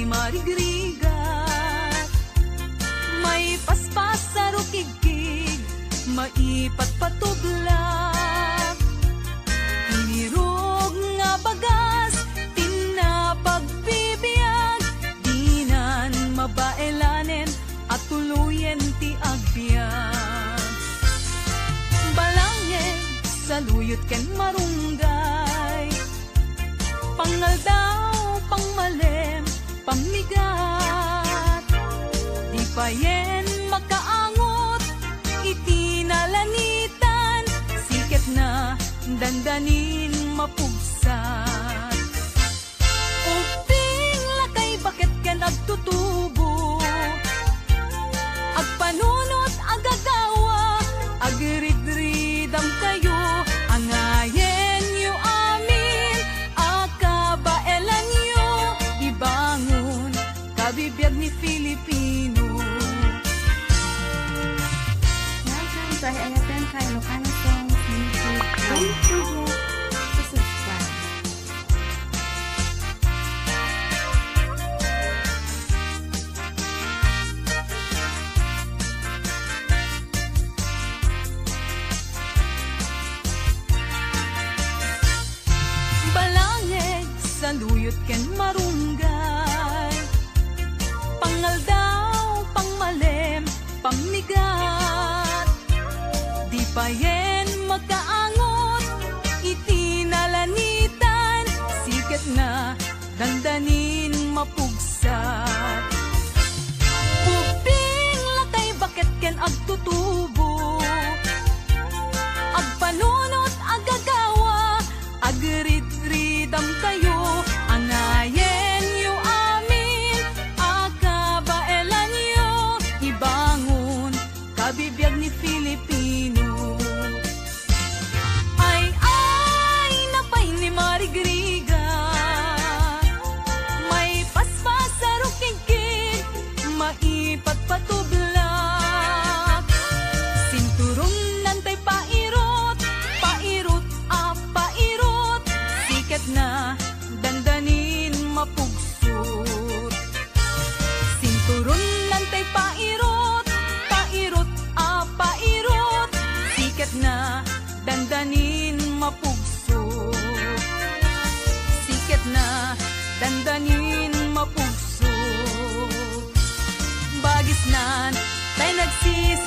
marigrigat. May paspas sa rukigkig, maipat patublag. Inirog nga bagas, tinapagpibiyag, dinan mabaelanen at tuluyen ti agbyag. Balangin sa luyot ken marunggay, pangal daw pangmalem pamigat. Di payen makaangot itinalanitan, siket na dandanin mapugsat. Uping lakay bakit ken agtutubo, agpanunot agagawa, agridridam kayo, angayen yu amin, akabaelan yu, ibangon kabibiyag ni Filipino. Welcome to Ayapen Kay Ilocano Songs YouTube. Don't forget to subscribe. Balangeg sa luyot ken marunggay, pangal daw pangmalem pamigat. Di payen magkaangot itinalanitan, siket na dandanin mapugsat. Uping lakay bakit ken agtutubo, agpanunot agagawa, agridridam kayo, angayen yu amin, akabaelan yu, ibangon kabibiyag ni Filipino. Ay napay ni marigriga, may paspas sa rukigkig, maipat patublak. Sinturon nantay pairot, pairot pairot, siket na dandanin mapugsot. Sinturon nantay pairot, pairot pairot, siket na dandanin mapugsot. Siket na dandanin mapugsot. Bagis nan tay nagsis